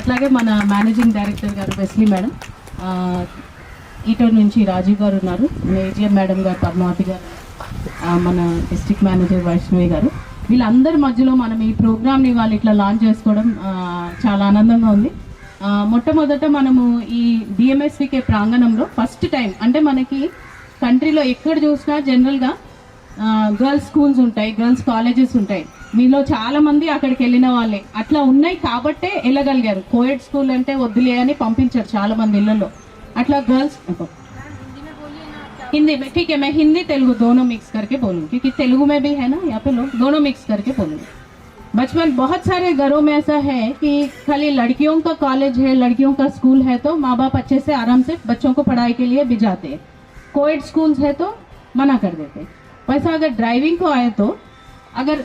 అట్లాగే మన managing director గారు వెస్లీ మేడం, ఈటూరు నుంచి రాజీవ్ గారు ఉన్నారు, ఏజిఎం మేడం గారు, పద్మావతి గారు, మన డిస్ట్రిక్ట్ మేనేజర్ వైష్ణవి గారు, వీళ్ళందరి మధ్యలో మనం ఈ ప్రోగ్రామ్ని వాళ్ళు ఇట్లా లాంచ్ చేసుకోవడం చాలా ఆనందంగా ఉంది. మొట్టమొదట మనము ఈ డిఎంఎస్వికే ప్రాంగణంలో ఫస్ట్ టైం, అంటే మనకి కంట్రీలో ఎక్కడ చూసినా జనరల్గా గర్ల్స్ స్కూల్స్ ఉంటాయి, గర్ల్స్ కాలేజెస్ ఉంటాయి, మీలో చాలా మంది అక్కడికి వెళ్ళిన వాళ్ళే, అట్లా ఉన్నాయి కాబట్టే వెళ్ళగలిగారు. కోఎడ్ స్కూల్ అంటే వద్దులే అని పంపించారు చాలా మంది ఇళ్లలో. అట్లా गर्ल्स हिंदी में ठीक है, मैं हिंदी तेलुगु दोनों मिक्स करके बोलूँ क्योंकि तेलुगु में भी है ना यहाँ पे लोग, दोनों मिक्स करके बोलूँगी. बचपन बहुत सारे घरों में ऐसा है कि खाली लड़कियों का कॉलेज है, लड़कियों का स्कूल है तो माँ बाप अच्छे से आराम से बच्चों को पढ़ाई के लिए भिजाते हैं. कोएड स्कूल्स है तो मना कर देते. वैसा अगर ड्राइविंग को आए तो अगर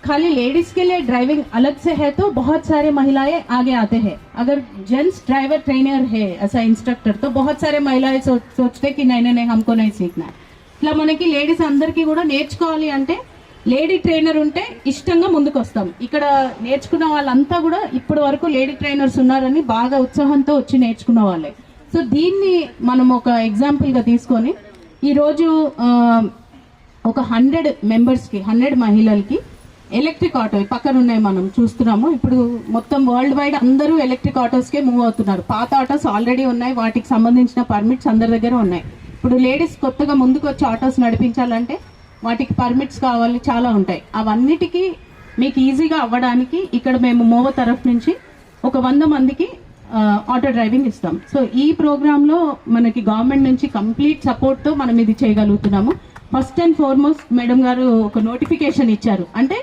खाली लेडीज के लिए ड्राइविंग अलग से है तो बहुत सारे महिलाएं आगे आते हैं. अगर जेंट्स ड्राइवर ट्रेनर है ऐसा इंस्ट्रक्टर तो बहुत सारे महिलाएं सोचते कि नहीं नहीं हमको नहीं सीखना है. ఇట్లా మనకి లేడీస్ అందరికీ కూడా నేర్చుకోవాలి అంటే లేడీ ట్రైనర్ ఉంటే ఇష్టంగా ముందుకు వస్తాం. ఇక్కడ నేర్చుకున్న వాళ్ళంతా కూడా ఇప్పటి వరకు లేడీ ట్రైనర్స్ ఉన్నారని బాగా ఉత్సాహంతో వచ్చి నేర్చుకున్న వాళ్ళే. సో దీన్ని మనం ఒక ఎగ్జాంపుల్గా తీసుకొని ఈరోజు ఒక 100 మెంబర్స్కి, 100 మహిళలకి ఎలక్ట్రిక్ ఆటో పక్కన ఉన్నాయి, మనం చూస్తున్నాము. ఇప్పుడు మొత్తం వరల్డ్ వైడ్ అందరూ ఎలక్ట్రిక్ ఆటోస్కే మూవ్ అవుతున్నారు. పాత ఆటోస్ ఆల్రెడీ ఉన్నాయి, వాటికి సంబంధించిన పర్మిట్స్ అందరి దగ్గర ఉన్నాయి. ఇప్పుడు లేడీస్ కొత్తగా ముందుకు వచ్చి ఆటోస్ నడిపించాలంటే వాటికి పర్మిట్స్ కావాలి, చాలా ఉంటాయి. అవన్నిటికీ మీకు ఈజీగా అవ్వడానికి ఇక్కడ మేము మోవ తరఫు నుంచి ఒక 100 మందికి ఆటో డ్రైవింగ్ ఇస్తాం. సో ఈ ప్రోగ్రాంలో మనకి గవర్నమెంట్ నుంచి కంప్లీట్ సపోర్ట్తో మనం ఇది చేయగలుగుతున్నాము. ఫస్ట్ అండ్ ఫార్మోస్ట్ మేడం గారు ఒక నోటిఫికేషన్ ఇచ్చారు, అంటే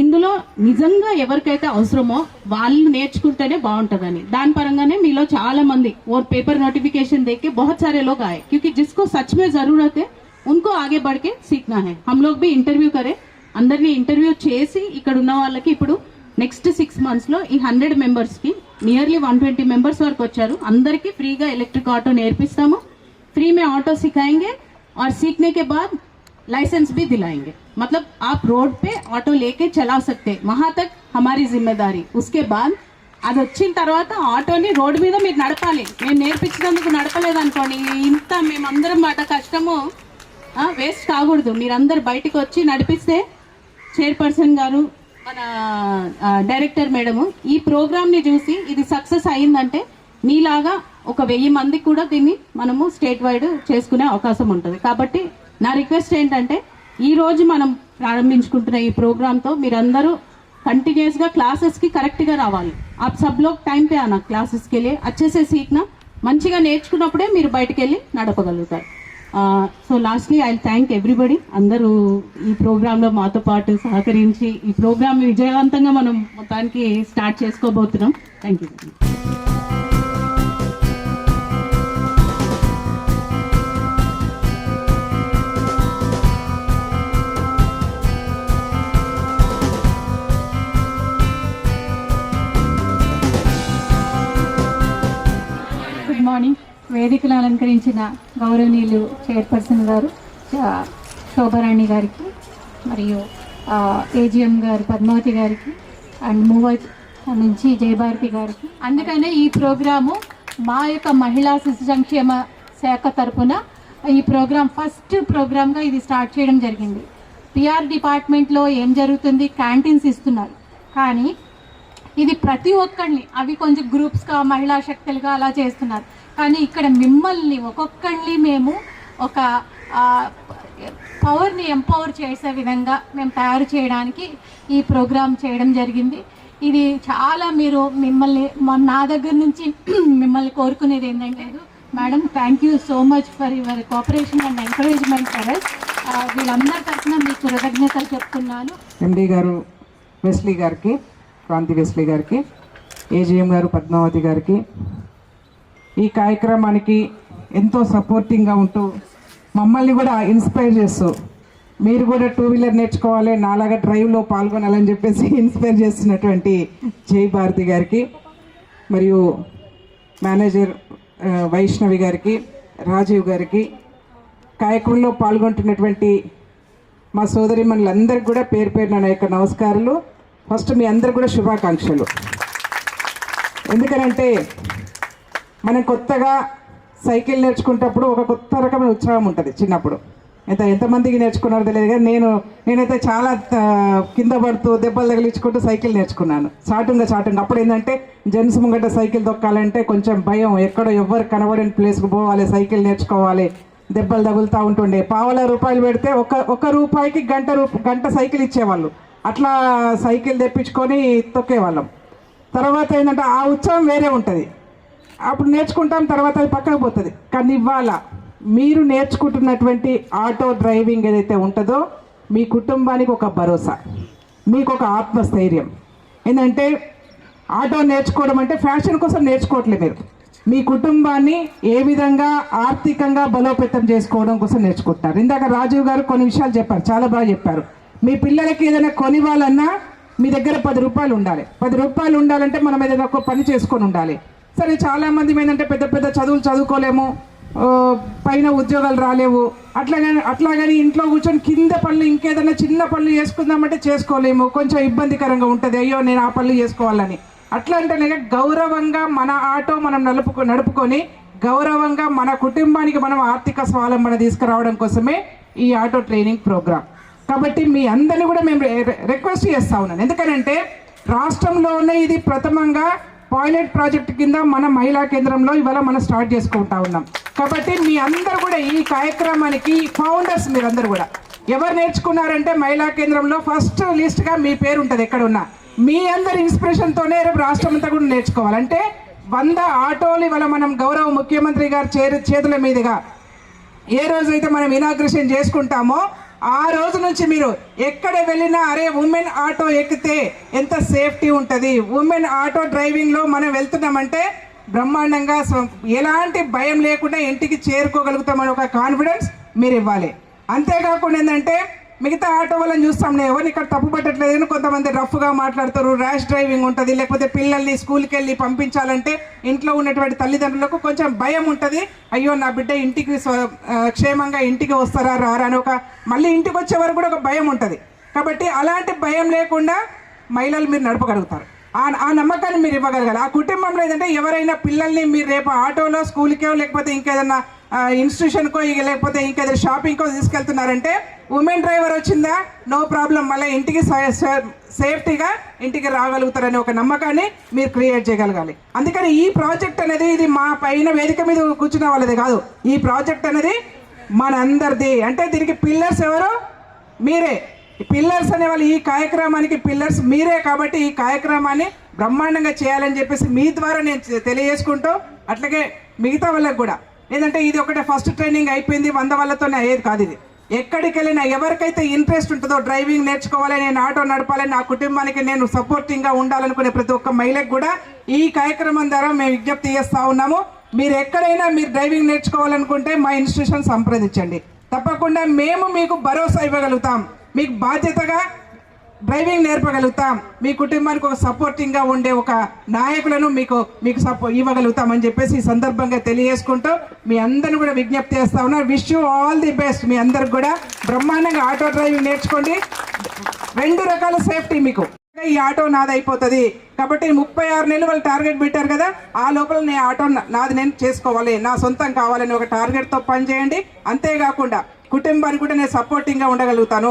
ఇందులో నిజంగా ఎవరికైతే అవసరమో వాళ్ళు నేర్చుకుంటేనే బాగుంటుందని. దాని పరంగానే మీలో చాలా మంది और पेपर नोटिफिकेशन देख के बहुत सारे लोग आए क्योंकि जिसको सच में जरूरत है उनको आगे बढ़ के सीखना है. हम लोग भी इंटरव्यू करें, అందరినీ ఇంటర్వ్యూ చేసి ఇక్కడ ఉన్న వాళ్ళకి ఇప్పుడు నెక్స్ట్ 6 monthsలో ఈ 100 మెంబర్స్కి నియర్లీ 120 మెంబర్స్ వరకు వచ్చారు. అందరికీ ఫ్రీగా ఎలక్ట్రిక్ ఆటో నేర్పిస్తాము. फ्री में ऑटो सिखाएंगे और सीखने के बाद लाइसेंस भी दिलाएंगे. मतलब आप रोड पे ऑटो लेके चला सकते, वहां तक हमारी जिम्मेदारी. उसके बाद అది వచ్చిన తర్వాత ఆటోని రోడ్డు మీద మీరు నడపాలి. మేము నేర్పించినందుకు నడపలేదనుకోండి, ఇంత మేమందరం మాట కష్టము వేస్ట్ కాకూడదు. మీరందరూ బయటకు వచ్చి నడిపిస్తే చైర్పర్సన్ గారు, మన డైరెక్టర్ మేడము ఈ ప్రోగ్రామ్ని చూసి ఇది సక్సెస్ అయ్యిందంటే మీలాగా ఒక 1000 మందికి కూడా దీన్ని మనము స్టేట్ వైడ్ చేసుకునే అవకాశం ఉంటుంది. కాబట్టి నా రిక్వెస్ట్ ఏంటంటే ఈరోజు మనం ప్రారంభించుకుంటున్న ఈ ప్రోగ్రామ్తో మీరందరూ కంటిన్యూస్గా క్లాసెస్కి కరెక్ట్గా రావాలి. आप सब लोग टाइम पे आना क्लासेस के लिए, अच्छे से सीखना. మంచిగా నేర్చుకున్నప్పుడే మీరు బయటకు వెళ్ళి నడపగలుగుతారు. So lastly I thank everybody. అందరూ ఈ ప్రోగ్రాంలో మాతో పాటు సహకరించి ఈ ప్రోగ్రామ్ విజయవంతంగా మనం మొత్తానికి స్టార్ట్ చేసుకోబోతున్నాం. Thank you. మార్నింగ్. వేదికను అలంకరించిన గౌరవనీయులు చైర్పర్సన్ గారు శోభారాణి గారికి, మరియు ఏజిఎం గారు పద్మావతి గారికి, అండ్ మూవర్ నుంచి జయభారతి గారికి. అందుకనే ఈ ప్రోగ్రాము మా యొక్క మహిళా శిశు సంక్షేమ శాఖ తరఫున ఈ ప్రోగ్రాం ఫస్ట్ ప్రోగ్రామ్గా ఇది స్టార్ట్ చేయడం జరిగింది. పిఆర్ డిపార్ట్మెంట్లో ఏం జరుగుతుంది, క్యాంటీన్స్ ఇస్తున్నారు, కానీ ఇది ప్రతి ఒక్కరిని అవి కొంచెం గ్రూప్స్గా మహిళా శక్తులుగా అలా చేస్తున్నారు. కానీ ఇక్కడ మిమ్మల్ని ఒక్కొక్కరిని మేము ఒక పవర్ని ఎంపవర్ చేసే విధంగా మేము తయారు చేయడానికి ఈ ప్రోగ్రాం చేయడం జరిగింది. ఇది చాలా మీరు మిమ్మల్ని నా దగ్గర నుంచి మిమ్మల్ని కోరుకునేది ఏంటంటే, madam thank you so much for your cooperation and encouragement for us. వీళ్ళందరి తరఫున మీకు కృతజ్ఞతలు చెప్తున్నాను. ఎండి గారు వెస్లీ గారికి, క్రాంతి వెస్లీ గారికి, ఏజిఎం గారు పద్మావతి గారికి, ఈ కార్యక్రమానికి ఎంతో సపోర్టింగ్గా ఉంటూ మమ్మల్ని కూడా ఇన్స్పైర్ చేస్తూ మీరు కూడా 2 వీలర్ నేర్చుకోవాలి, నాలాగా డ్రైవ్లో పాల్గొనాలని చెప్పేసి ఇన్స్పైర్ చేస్తున్నటువంటి జై భారతి గారికి, మరియు మేనేజర్ వైష్ణవి గారికి, రాజీవ్ గారికి, కార్యక్రమంలో పాల్గొంటున్నటువంటి మా సోదరిమణులందరికీ కూడా పేరు పేరున నా యొక్క నమస్కారాలు. ఫస్ట్ మీ అందరు కూడా శుభాకాంక్షలు. ఎందుకనంటే మనం కొత్తగా సైకిల్ నేర్చుకునేటప్పుడు ఒక కొత్త రకమైన ఉత్సాహం ఉంటుంది చిన్నప్పుడు. ఎంతమందికి నేర్చుకున్నారో తెలియదు కానీ నేనైతే చాలా కింద పడుతూ దెబ్బలు తగిలించుకుంటూ సైకిల్ నేర్చుకున్నాను. చాటుంగా అప్పుడు ఏంటంటే జెంట్స్ ముంగట సైకిల్ తొక్కాలంటే కొంచెం భయం, ఎక్కడో ఎవ్వరు కనబడిన ప్లేస్కి పోవాలి, సైకిల్ నేర్చుకోవాలి, దెబ్బలు తగులుతూ ఉంటుండే. ₹1 పెడితే ఒక రూపాయికి గంట సైకిల్ ఇచ్చేవాళ్ళు. అట్లా సైకిల్ తెప్పించుకొని తొక్కేవాళ్ళం. తర్వాత ఏంటంటే ఆ ఉత్సాహం వేరే ఉంటుంది. అప్పుడు నేర్చుకుంటాం, తర్వాత అది పక్కకు పోతుంది. కానీ ఇవాళ మీరు నేర్చుకుంటున్నటువంటి ఆటో డ్రైవింగ్ ఏదైతే ఉంటుందో మీ కుటుంబానికి ఒక భరోసా, మీకు ఒక ఆత్మస్థైర్యం. ఏంటంటే ఆటో నేర్చుకోవడం అంటే ఫ్యాషన్ కోసం నేర్చుకోవట్లేదు, మీరు మీ కుటుంబాన్ని ఏ విధంగా ఆర్థికంగా బలోపేతం చేసుకోవడం కోసం నేర్చుకుంటారు. ఇందాక రాజీవ్ గారు కొన్ని విషయాలు చెప్పారు, చాలా బాగా చెప్పారు. మీ పిల్లలకి ఏదైనా కొనివ్వాలన్నా మీ దగ్గర ₹10 ఉండాలి. ₹10 ఉండాలంటే మనం ఏదైనా ఒక పని చేసుకొని ఉండాలి. సరే, చాలామంది ఏంటంటే పెద్ద చదువులు చదువుకోలేము, పైన ఉద్యోగాలు రాలేవు, అట్లాగని ఇంట్లో కూర్చొని కింద పనులు ఇంకేదైనా చిన్న పనులు చేసుకుందామంటే చేసుకోలేము, కొంచెం ఇబ్బందికరంగా ఉంటుంది. అయ్యో నేను ఆ పనులు చేసుకోవాలని. అట్లా అంటేనే గౌరవంగా మన ఆటో మనం నడుపుకొని గౌరవంగా మన కుటుంబానికి మనం ఆర్థిక స్వావలంబన తీసుకురావడం కోసమే ఈ ఆటో ట్రైనింగ్ ప్రోగ్రామ్. కాబట్టి మీ అందరినీ కూడా మేము రిక్వెస్ట్ చేస్తూ ఉన్నాను. ఎందుకనంటే రాష్ట్రంలోనే ఇది ప్రథమంగా పైలట్ ప్రాజెక్ట్ కింద మన మహిళా కేంద్రంలో ఇవాళ మనం స్టార్ట్ చేసుకుంటా ఉన్నాం. కాబట్టి మీ అందరూ కూడా ఈ కార్యక్రమానికి ఫౌండర్స్, మీరందరూ కూడా ఎవరు నేర్చుకున్నారంటే మహిళా కేంద్రంలో ఫస్ట్ లిస్ట్గా మీ పేరు ఉంటుంది ఎక్కడ ఉన్నా. మీ అందరి ఇన్స్పిరేషన్తోనే రేపు రాష్ట్రం అంతా కూడా నేర్చుకోవాలంటే 100 ఆటోలు ఇవాళ మనం గౌరవ ముఖ్యమంత్రి గారి చేతుల మీదుగా ఏ రోజైతే మనం ఇనాగ్రేషన్ చేసుకుంటామో ఆ రోజు నుంచి మీరు ఎక్కడ వెళ్ళినా అరే ఉమెన్ ఆటో ఎక్కితే ఎంత సేఫ్టీ ఉంటుంది, ఉమెన్ ఆటో డ్రైవింగ్లో మనం వెళ్తున్నామంటే బ్రహ్మాండంగా ఎలాంటి భయం లేకుండా ఇంటికి చేరుకోగలుగుతామని ఒక కాన్ఫిడెన్స్ మీరు ఇవ్వాలి. అంతేకాకుండా ఏంటంటే మిగతా ఆటో వాళ్ళని చూస్తాం, నేను ఎవరిని ఇక్కడ తప్పు పట్టట్లేదు, కొంతమంది రఫ్గా మాట్లాడతారు, ర్యాష్ డ్రైవింగ్ ఉంటుంది, లేకపోతే పిల్లల్ని స్కూల్కి వెళ్ళి పంపించాలంటే ఇంట్లో ఉన్నటువంటి తల్లిదండ్రులకు కొంచెం భయం ఉంటుంది. అయ్యో నా బిడ్డ ఇంటికి క్షేమంగా ఇంటికి వస్తారా రారా అని మళ్ళీ ఇంటికి వచ్చే వరకు కూడా ఒక భయం ఉంటుంది. కాబట్టి అలాంటి భయం లేకుండా మహిళలు మీరు నడపగలుగుతారు. ఆ నమ్మకాన్ని మీరు ఇవ్వగలగాలి. ఆ కుటుంబంలో ఏంటంటే ఎవరైనా పిల్లల్ని మీరు రేపు ఆటోలో స్కూల్కో లేకపోతే ఇంకేదన్నా ఇన్స్టిట్యూషన్కో లేకపోతే ఇంకేదైనా షాపింగ్కో తీసుకెళ్తున్నారంటే ఉమెన్ డ్రైవర్ వచ్చిందా నో ప్రాబ్లం, మళ్ళీ ఇంటికి సేఫ్టీగా ఇంటికి రాగలుగుతారనే ఒక నమ్మకాన్ని మీరు క్రియేట్ చేయగలగాలి. అందుకని ఈ ప్రాజెక్ట్ అనేది ఇది మా పైన వేదిక మీద కూర్చున్న వాళ్ళది కాదు, ఈ ప్రాజెక్ట్ అనేది మనందరిది. అంటే దీనికి పిల్లర్స్ ఎవరు? మీరే. పిల్లర్స్ అనేవాళ్ళు, ఈ కార్యక్రమానికి పిల్లర్స్ మీరే. కాబట్టి ఈ కార్యక్రమాన్ని బ్రహ్మాండంగా చేయాలని చెప్పేసి మీ ద్వారా నేను తెలియజేసుకుంటూ, అట్లాగే మిగతా వాళ్ళకి కూడా ఏంటంటే ఇది ఒకటే ఫస్ట్ ట్రైనింగ్ అయిపోయింది, 100 వాళ్ళతోనే అయ్యేది కాదు. ఇది ఎక్కడికి వెళ్ళినా ఎవరికైతే ఇంట్రెస్ట్ ఉంటుందో డ్రైవింగ్ నేర్చుకోవాలి, నేను ఆటో నడపాలి, నా కుటుంబానికి నేను సపోర్టింగ్గా ఉండాలనుకునే ప్రతి ఒక్క మహిళకు కూడా ఈ కార్యక్రమం ద్వారా మేము విజ్ఞప్తి చేస్తూ ఉన్నాము. మీరు ఎక్కడైనా మీరు డ్రైవింగ్ నేర్చుకోవాలనుకుంటే మా ఇన్స్టిట్యూషన్ సంప్రదించండి. తప్పకుండా మేము మీకు భరోసా ఇవ్వగలుగుతాం, మీకు బాధ్యతగా డ్రైవింగ్ నేర్పగలుగుతాం, మీ కుటుంబానికి ఒక సపోర్టింగ్గా ఉండే ఒక నాయకులను మీకు ఇవ్వగలుగుతామని చెప్పేసి ఈ సందర్భంగా తెలియజేసుకుంటూ మీ అందరిని కూడా విజ్ఞప్తి చేస్తా ఉన్నారు. Wish you all the best. మీ అందరికి కూడా బ్రహ్మాండంగా ఆటో డ్రైవింగ్ నేర్చుకోండి. 2 రకాల సేఫ్టీ మీకు. ఈ ఆటో నాది అయిపోతుంది కాబట్టి 36 నెలలు వాళ్ళు టార్గెట్ పెట్టారు కదా, ఆ లోపల నేను ఆటో నాది నేను చేసుకోవాలి, నా సొంతం కావాలని ఒక టార్గెట్తో పనిచేయండి. అంతేకాకుండా కుటుంబానికి కూడా నేను సపోర్టింగ్గా ఉండగలుగుతాను,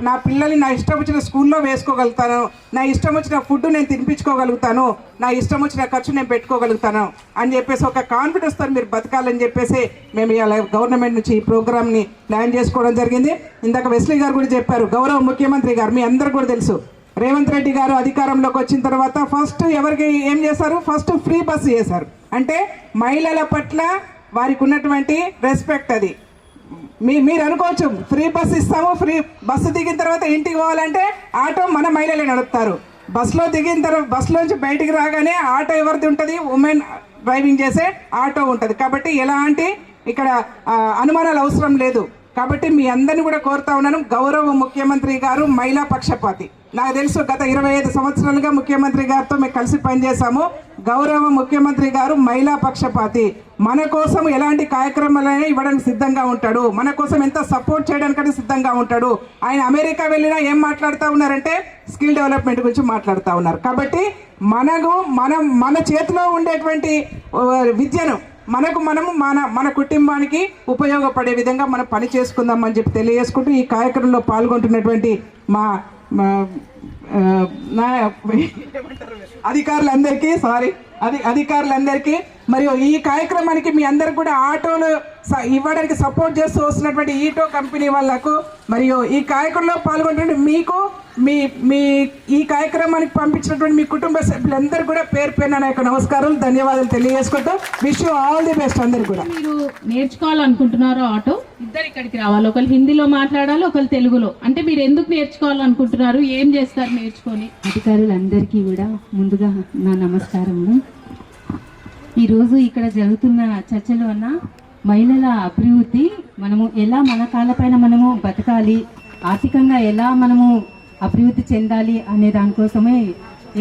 నా పిల్లల్ని నా ఇష్టం వచ్చిన స్కూల్లో వేసుకోగలుగుతాను, నా ఇష్టం వచ్చిన ఫుడ్ నేను తినిపించుకోగలుగుతాను, నా ఇష్టం వచ్చిన ఖర్చు నేను పెట్టుకోగలుగుతాను అని చెప్పేసి ఒక కాన్ఫిడెన్స్తో మీరు బతకాలని చెప్పేసి మేము ఇలా గవర్నమెంట్ నుంచి ఈ ప్రోగ్రామ్ని ప్లాన్ చేసుకోవడం జరిగింది. ఇందాక వెస్లీ గారు కూడా చెప్పారు, గౌరవ ముఖ్యమంత్రి గారు మీ అందరు కూడా తెలుసు, రేవంత్ రెడ్డి గారు అధికారంలోకి వచ్చిన తర్వాత ఫస్ట్ ఎవరికి ఏం చేశారు, ఫస్ట్ ఫ్రీ బస్సు చేశారు. అంటే మహిళల పట్ల వారికి ఉన్నటువంటి రెస్పెక్ట్ అది. మీరు అనుకోవచ్చు ఫ్రీ బస్సు ఇస్తాము, ఫ్రీ బస్సు దిగిన తర్వాత ఇంటికి పోవాలంటే ఆటో మన మహిళలే నడుపుతారు. బస్సులో దిగిన తర్వాత బస్సులోంచి బయటికి రాగానే ఆటో ఎవరిది ఉంటుంది, ఉమెన్ డ్రైవింగ్ చేసే ఆటో ఉంటుంది. కాబట్టి ఎలాంటి ఇక్కడ అనుమానాలు అవసరం లేదు. కాబట్టి మీ అందరిని కూడా కోరుతా ఉన్నాను, గౌరవ ముఖ్యమంత్రి గారు మహిళా పక్షపాతి. నాకు తెలుసు గత 25 సంవత్సరాలుగా ముఖ్యమంత్రి గారితో మేము కలిసి పనిచేశాము. గౌరవ ముఖ్యమంత్రి గారు మహిళా పక్షపాతి, మన కోసం ఎలాంటి కార్యక్రమాలైనా ఇవ్వడానికి సిద్ధంగా ఉంటాడు, మన కోసం ఎంత సపోర్ట్ చేయడానికైనా సిద్ధంగా ఉంటాడు. ఆయన అమెరికా వెళ్ళినా ఏం మాట్లాడుతూ ఉన్నారంటే స్కిల్ డెవలప్మెంట్ గురించి మాట్లాడుతూ ఉన్నారు. కాబట్టి మన చేతిలో ఉండేటువంటి విద్యను మనము మన కుటుంబానికి ఉపయోగపడే విధంగా మనం పని చేసుకుందామని చెప్పి తెలియజేసుకుంటూ ఈ కార్యక్రమంలో పాల్గొంటున్నటువంటి మా అధికారులందరికీ మరియు ఈ కార్యక్రమానికి మీ అందరికి కూడా ఆటోలు ఇవ్వడానికి సపోర్ట్ చేస్తూ వస్తున్నటువంటి ఈటో కంపెనీ వాళ్ళకు మరియు ఈ కార్యక్రమంలో పాల్గొంటున్న మీకు మీ ఈ కార్యక్రమానికి పంపించినటువంటి మీ కుటుంబ సభ్యులందరూ కూడా పేరు పేరున నా యొక్క నమస్కారం ధన్యవాదాలు తెలియజేసుకుంటూ wish you all the best అందరికి కూడా. మీరు నేర్చుకోవాలనుకుంటున్నారో ఆటో ఇద్దరు ఇక్కడికి రావాలి, ఒకరు హిందీలో మాట్లాడాలి, ఒకరు తెలుగులో. అంటే మీరు ఎందుకు నేర్చుకోవాలనుకుంటున్నారు, ఏం చేస్తారు నేర్చుకొని? అధికారులందరికీ కూడా ముందుగా నా నమస్కారము. ఈరోజు ఇక్కడ జరుగుతున్న చర్చలో అన్న మహిళల అభివృద్ధి, మనము ఎలా మన కాళ్ళపైన మనము బతకాలి, ఆర్థికంగా ఎలా మనము అభివృద్ధి చెందాలి అనే దానికోసమే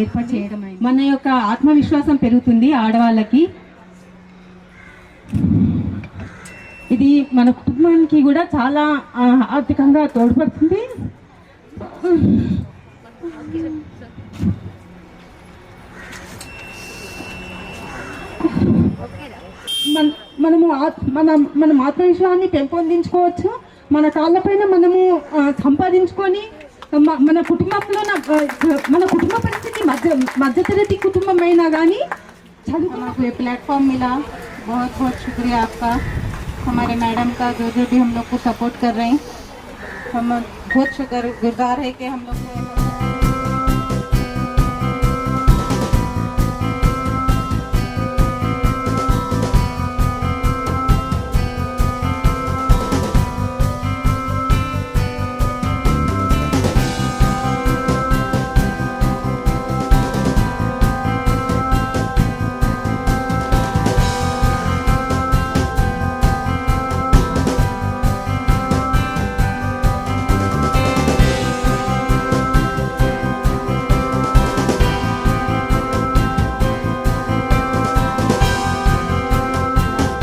ఏర్పాటు చేయడం. మన యొక్క ఆత్మవిశ్వాసం పెరుగుతుంది ఆడవాళ్ళకి. ఇది మన కుటుంబానికి కూడా చాలా ఆర్థికంగా తోడ్పడుతుంది. మనం ఆత్మవిశ్వాసాన్ని పెంపొందించుకోవచ్చు. మన కాళ్ళపైన మనము సంపాదించుకొని మన కుటుంబంలో మన కుటుంబ పరిస్థితి మధ్యతరగతి కుటుంబం అయినా కానీ हमको ये प्लेटफॉर्म मिला, बहुत बहुत शुक्रिया आपका, हमारे मैडम का जो भी हम लोग को सपोर्ट कर रहे हैं. हम बहुत शुक्रगुजार है कि हम लोग को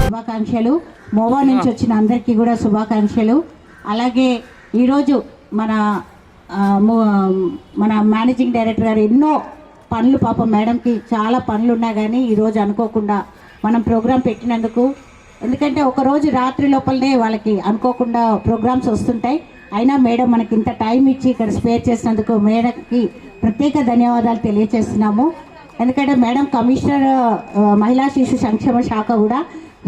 శుభాకాంక్షలు. మోవా నుంచి వచ్చిన అందరికీ కూడా శుభాకాంక్షలు. అలాగే ఈరోజు మన మేనేజింగ్ డైరెక్టర్ గారు ఎన్నో పనులు, పాపం మేడంకి చాలా పనులు ఉన్నా కానీ ఈరోజు అనుకోకుండా మనం ప్రోగ్రాం పెట్టినందుకు, ఎందుకంటే ఒకరోజు రాత్రి లోపలనే వాళ్ళకి అనుకోకుండా ప్రోగ్రామ్స్ వస్తుంటాయి, అయినా మేడం మనకి ఇంత టైం ఇచ్చి ఇక్కడ స్పేర్ చేసినందుకు మేడంకి ప్రత్యేక ధన్యవాదాలు తెలియజేస్తున్నాము. ఎందుకంటే మేడం కమిషనర్ మహిళా శిశు సంక్షేమ శాఖ కూడా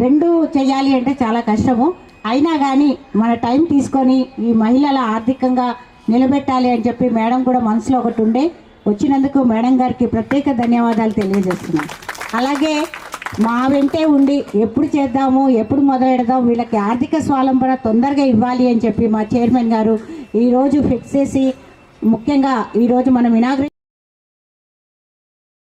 రెండు చేయాలి అంటే చాలా కష్టము, అయినా కానీ మన టైం తీసుకొని ఈ మహిళల ఆర్థికంగా నిలబెట్టాలి అని చెప్పి మేడం కూడా మనసులో ఒకటి ఉండే వచ్చినందుకు మేడం గారికి ప్రత్యేక ధన్యవాదాలు తెలియజేస్తున్నాం. అలాగే మా వెంటే ఉండి ఎప్పుడు చేద్దాము, ఎప్పుడు మొదలెడదాం, వీళ్ళకి ఆర్థిక స్వావలంబన తొందరగా ఇవ్వాలి అని చెప్పి మా చైర్మన్ గారు ఈరోజు ఫిక్స్ చేసి, ముఖ్యంగా ఈరోజు మనం ఇనాగ్రేట్